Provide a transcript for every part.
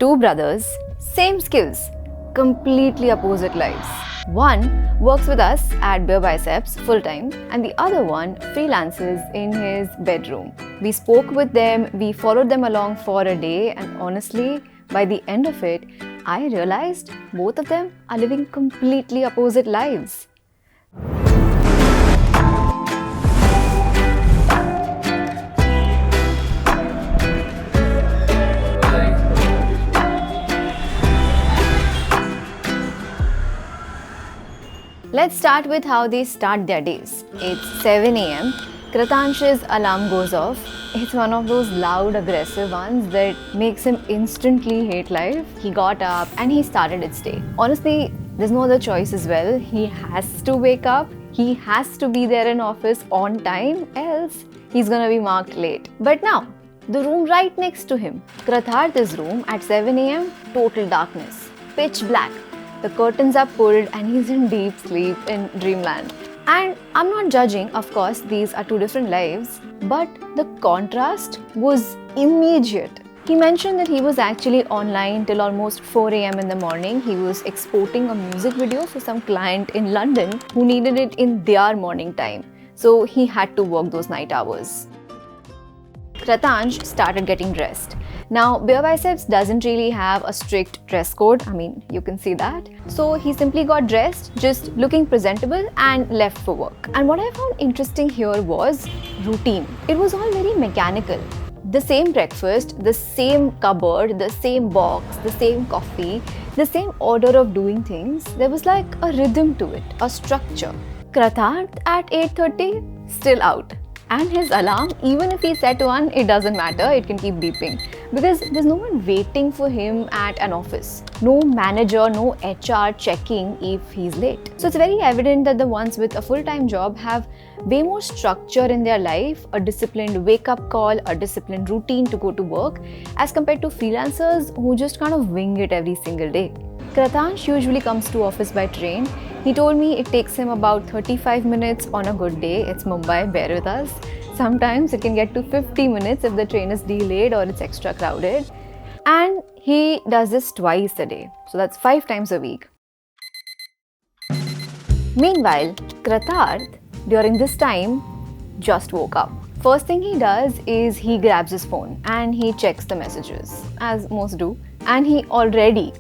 Two brothers, same skills, completely opposite lives. One works with us at BeerBiceps full-time and the other one freelances in his bedroom. We spoke with them, we followed them along for a day, and honestly, by the end of it, I realized both of them are living completely opposite lives. Let's start with how they start their days. It's 7 a.m. Kratansh's alarm goes off. It's one of those loud, aggressive ones that makes him instantly hate life. He got up and he started his day. Honestly, there's no other choice as well. He has to wake up. He has to be there in office on time, else he's gonna be marked late. But now, the room right next to him, Kratharth's room at 7 a.m., total darkness, pitch black. The curtains are pulled and he's in deep sleep in dreamland. And I'm not judging, of course, these are two different lives, but the contrast was immediate. He mentioned that he was actually online till almost 4 a.m. in the morning. He was exporting a music video for some client in London who needed it in their morning time. So he had to work those night hours. Kratansh started getting dressed. Now, BeerBiceps doesn't really have a strict dress code. I mean, you can see that. So he simply got dressed, just looking presentable and left for work. And what I found interesting here was routine. It was all very mechanical. The same breakfast, the same cupboard, the same box, the same coffee, the same order of doing things. There was like a rhythm to it, a structure. Kratharth at 8:30, still out. And his alarm, even if he set one, it doesn't matter, it can keep beeping. Because there's no one waiting for him at an office. No manager, no HR checking if he's late. So it's very evident that the ones with a full-time job have way more structure in their life, a disciplined wake-up call, a disciplined routine to go to work, as compared to freelancers who just kind of wing it every single day. Kratansh usually comes to office by train. He told me it takes him about 35 minutes on a good day. It's Mumbai, bear with us. Sometimes it can get to 50 minutes if the train is delayed or it's extra crowded. And he does this twice a day. So that's 5 times a week. Meanwhile, Kratharth, during this time, just woke up. First thing he does is he grabs his phone and he checks the messages, as most do. And he already,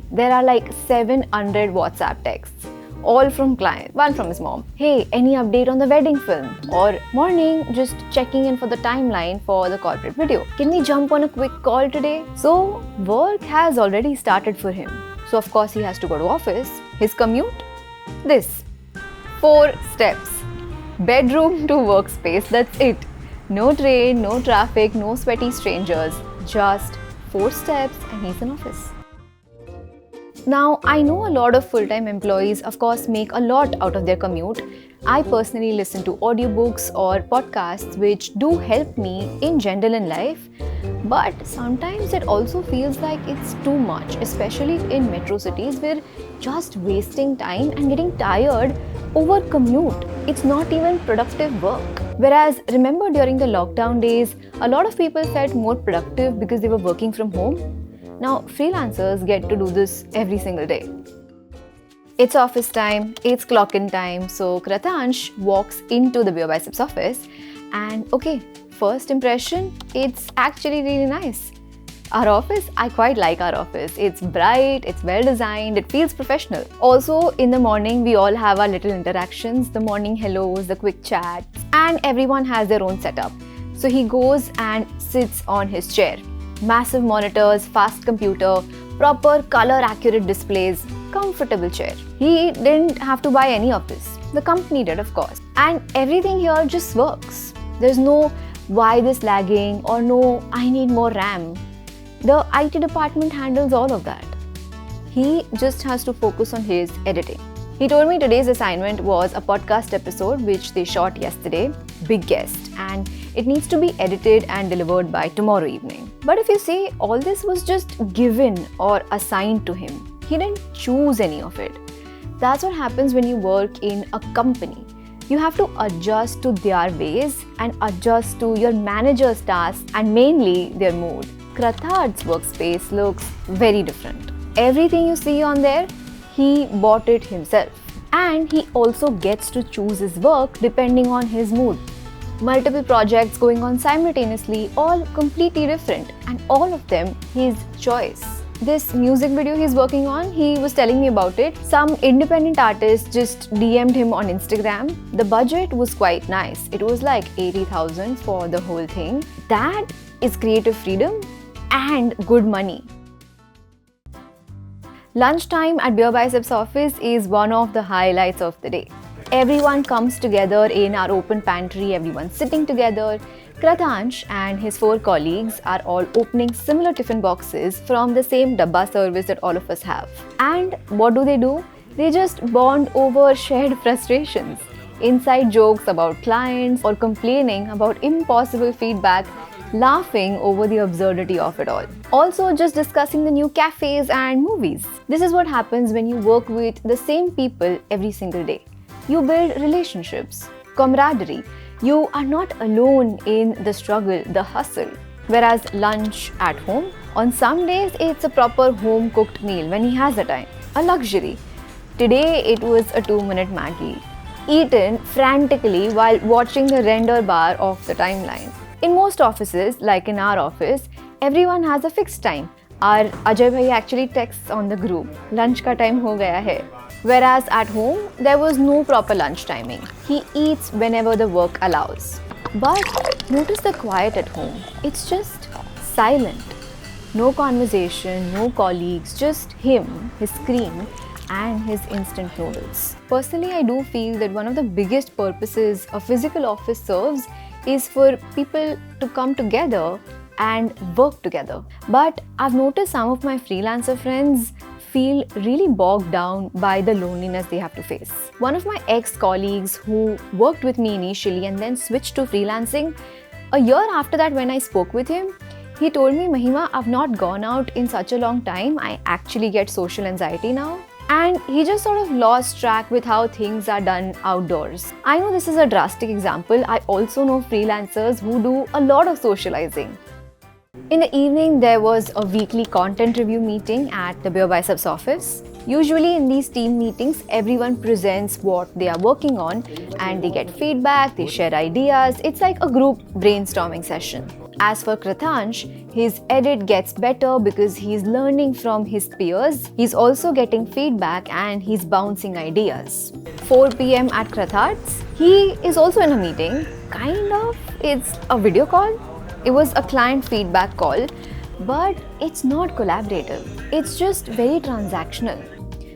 there are like 700 WhatsApp texts, all from clients, one from his mom. Hey, any update on the wedding film? Or morning, just checking in for the timeline for the corporate video. Can we jump on a quick call today? So work has already started for him. So of course he has to go to office. His commute? This. 4 steps. Bedroom to workspace, that's it. No train, no traffic, no sweaty strangers. Just 4 steps and he's in office. Now, I know a lot of full-time employees, of course, make a lot out of their commute. I personally listen to audiobooks or podcasts which do help me in general in life. But sometimes it also feels like it's too much, especially in metro cities where just wasting time and getting tired over commute. It's not even productive work. Whereas, remember during the lockdown days, a lot of people felt more productive because they were working from home. Now, freelancers get to do this every single day. It's office time, it's clock-in time, so Kratansh walks into the BeerBiceps office and okay, first impression, it's actually really nice. Our office, I quite like our office. It's bright, it's well designed, it feels professional. Also, in the morning, we all have our little interactions, the morning hellos, the quick chats, and everyone has their own setup. So he goes and sits on his chair. Massive monitors, fast computer, proper color accurate displays, comfortable chair. He didn't have to buy any of this. The company did, of course. And everything here just works. There's no why this lagging or no I need more RAM. The IT department handles all of that. He just has to focus on his editing. He told me today's assignment was a podcast episode which they shot yesterday, big guest, and it needs to be edited and delivered by tomorrow evening. But if you see, all this was just given or assigned to him. He didn't choose any of it. That's what happens when you work in a company. You have to adjust to their ways and adjust to your manager's tasks and mainly their mood. Krathard's workspace looks very different. Everything you see on there, he bought it himself. And he also gets to choose his work depending on his mood. Multiple projects going on simultaneously, all completely different, and all of them his choice. This music video he's working on, he was telling me about it. Some independent artist just DM'd him on Instagram. The budget was quite nice. It was like 80,000 for the whole thing. That is creative freedom and good money. Lunchtime at BeerBiceps office is one of the highlights of the day. Everyone comes together in our open pantry, everyone's sitting together. Krathansh and his 4 colleagues are all opening similar tiffin boxes from the same dabba service that all of us have. And what do? They just bond over shared frustrations, inside jokes about clients, or complaining about impossible feedback, laughing over the absurdity of it all. Also, just discussing the new cafes and movies. This is what happens when you work with the same people every single day. You build relationships, camaraderie. You are not alone in the struggle, the hustle. Whereas lunch at home, on some days it's a proper home-cooked meal when he has the time. A luxury. Today it was a 2-minute Maggie, eaten frantically while watching the render bar of the timeline. In most offices, like in our office, everyone has a fixed time. Our Ajay bhai actually texts on the group, lunch ka time ho gaya hai. Whereas at home, there was no proper lunch timing. He eats whenever the work allows. But notice the quiet at home. It's just silent. No conversation, no colleagues, just him, his screen, and his instant noodles. Personally, I do feel that one of the biggest purposes a physical office serves is for people to come together and work together. But I've noticed some of my freelancer friends feel really bogged down by the loneliness they have to face. One of my ex-colleagues who worked with me initially and then switched to freelancing, a year after that when I spoke with him, he told me, Mahima, I've not gone out in such a long time. I actually get social anxiety now. And he just sort of lost track with how things are done outdoors. I know this is a drastic example. I also know freelancers who do a lot of socializing. In the evening, there was a weekly content review meeting at the BeerBiceps office. Usually in these team meetings, everyone presents what they are working on and they get feedback, they share ideas. It's like a group brainstorming session. As for Krathansh, his edit gets better because he's learning from his peers. He's also getting feedback and he's bouncing ideas. 4 p.m. at Krathard's, he is also in a meeting. Kind of, it's a video call. It was a client feedback call, but it's not collaborative. It's just very transactional.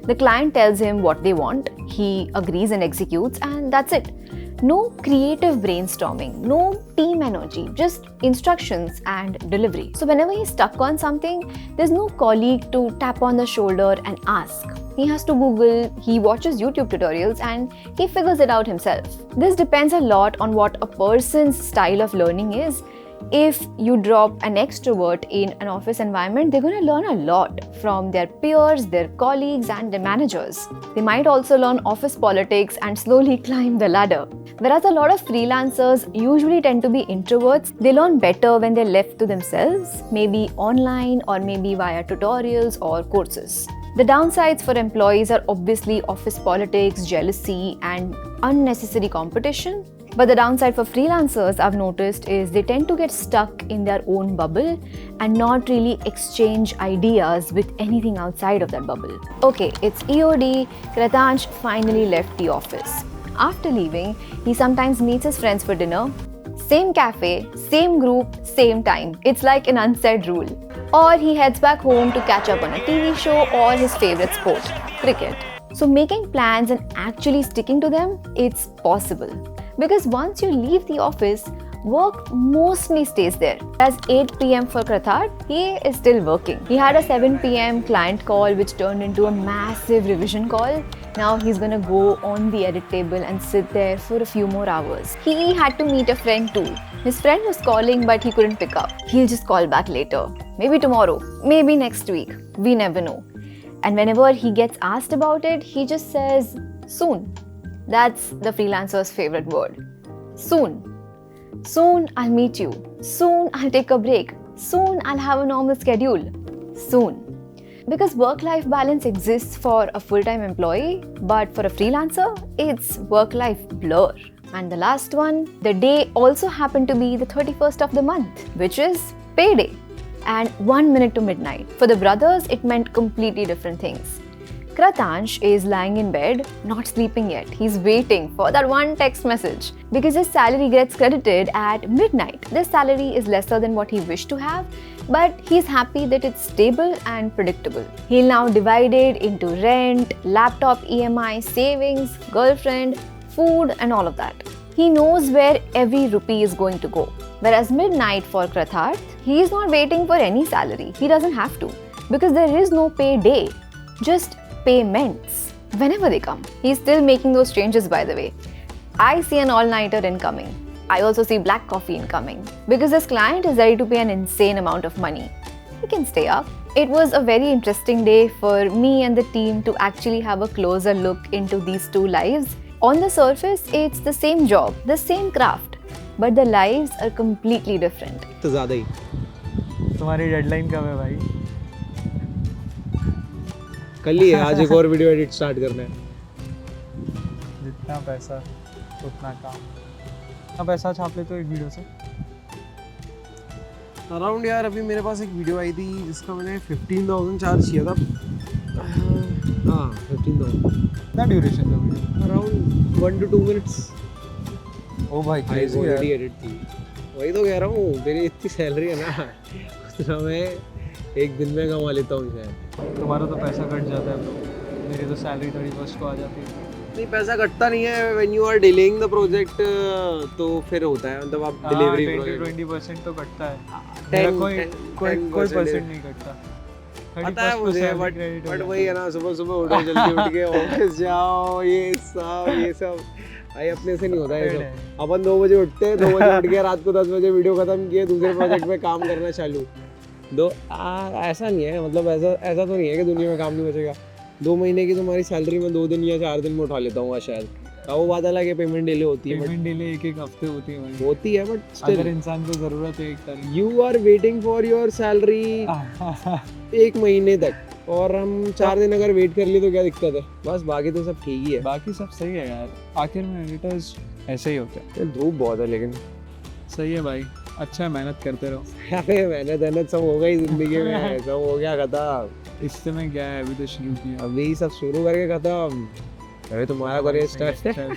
The client tells him what they want, he agrees and executes, and that's it. No creative brainstorming, no team energy, just instructions and delivery. So whenever he's stuck on something, there's no colleague to tap on the shoulder and ask. He has to Google, he watches YouTube tutorials, and he figures it out himself. This depends a lot on what a person's style of learning is. If you drop an extrovert in an office environment, they're going to learn a lot from their peers, their colleagues, and their managers. They might also learn office politics and slowly climb the ladder. Whereas a lot of freelancers usually tend to be introverts, they learn better when they're left to themselves, maybe online or maybe via tutorials or courses. The downsides for employees are obviously office politics, jealousy, and unnecessary competition. But the downside for freelancers, I've noticed, is they tend to get stuck in their own bubble and not really exchange ideas with anything outside of that bubble. Okay, it's EOD. Krathansh finally left the office. After leaving, he sometimes meets his friends for dinner. Same cafe, same group, same time. It's like an unsaid rule. Or he heads back home to catch up on a TV show or his favorite sport, cricket. So making plans and actually sticking to them, it's possible. Because once you leave the office, work mostly stays there. As 8 p.m. for Krathard, he is still working. He had a 7 p.m. client call which turned into a massive revision call. Now he's gonna go on the edit table and sit there for a few more hours. He had to meet a friend too. His friend was calling but he couldn't pick up. He'll just call back later. Maybe tomorrow, maybe next week. We never know. And whenever he gets asked about it, he just says, soon. That's the freelancer's favorite word. Soon. Soon I'll meet you. Soon I'll take a break. Soon I'll have a normal schedule. Soon. Because work-life balance exists for a full-time employee, but for a freelancer, it's work-life blur. And the last one, the day also happened to be the 31st of the month, which is Payday. And 1 minute to midnight. For the brothers, it meant completely different things. Kratansh is lying in bed, not sleeping yet. He's waiting for that one text message because his salary gets credited at midnight. This salary is lesser than what he wished to have, but he's happy that it's stable and predictable. He'll now divide it into rent, laptop EMI, savings, girlfriend, food, and all of that. He knows where every rupee is going to go. Whereas midnight for Kratharth, he is not waiting for any salary. He doesn't have to because there is no payday, just payments whenever they come. He's still making those changes, by the way. I see an all-nighter incoming. I also see black coffee incoming because this client is ready to pay an insane amount of money. He can stay up. It was a very interesting day for me and the team to actually have a closer look into these two lives. On the surface, it's the same job, the same craft, but the lives are completely different. तो ज़्यादा ही. तुम्हारी deadline कब है भाई? कल ही है. आज एक और वीडियो एडिट स्टार्ट करना है. जितना पैसा उतना काम. कितना पैसा छाप लेते हो एक वीडियो से? अराउंड यार अभी मेरे पास एक वीडियो आई थी जिसका मैंने 15,000 चार्ज किया था. हाँ 15,000. कितना ड्यूरेशन था वीडियो? Around 1 to 2 minutes. ओ भाई क्रेजी यार. एडिट थी. वही तो कह रहा हूँ, मेरी इतनी सैलरी है ना उतना मैं एक दिन में कमा लेता हूँ शायद. तुम्हारा तो पैसा कट जाता है ब्रो. मेरी तो सैलरी 31st को आ जाती है. नहीं पैसा कटता नहीं है. When you are delaying the project तो फिर होता है. मतलब आप डिलीवरी 20% तो कटता है. 10 कोई परसेंट नहीं कटता. पता है मुझे. बट वही है ना, सुबह सुबह उठो, जल्दी उठ के ऑफिस जाओ, ये सब भाई अपने से नहीं होता है. सब अपन 2 बजे उठते हैं, 2 बजे उठ के रात को 10 बजे वीडियो खत्म किए, दूसरे प्रोजेक्ट पे काम करना चालू. ऐसा नहीं है. मतलब ऐसा तो नहीं है कि दुनिया में काम नहीं बचेगा. 2 महीने की तुम्हारी सैलरी में 2 दिन या 4 दिन में उठा लेता हूँ शायद. वो बात अलग है, पेमेंट डिले होती है. पेमेंट डिले एक हफ्ते होती है बट अगर इंसान को ज़रूरत है एक तारीख. You are waiting for your salary 1 महीने तक, और हम 4 दिन अगर वेट कर लिए तो क्या दिक्कत है. बस बाकी तो सब ठीक ही है. बाकी सब सही है यार. आखिर में एडिटर्स ऐसे ही होते हैं. धूप बहुत है लेकिन सही है भाई. अच्छा मेहनत करते रहो. अरे मेहनत सब हो गई जिंदगी में. सब हो गया खत्म. इससे में क्या है, अभी तो शुरू किया. अभी सब शुरू करके खत्म. अरे तुम्हारा करियर स्टार्ट है.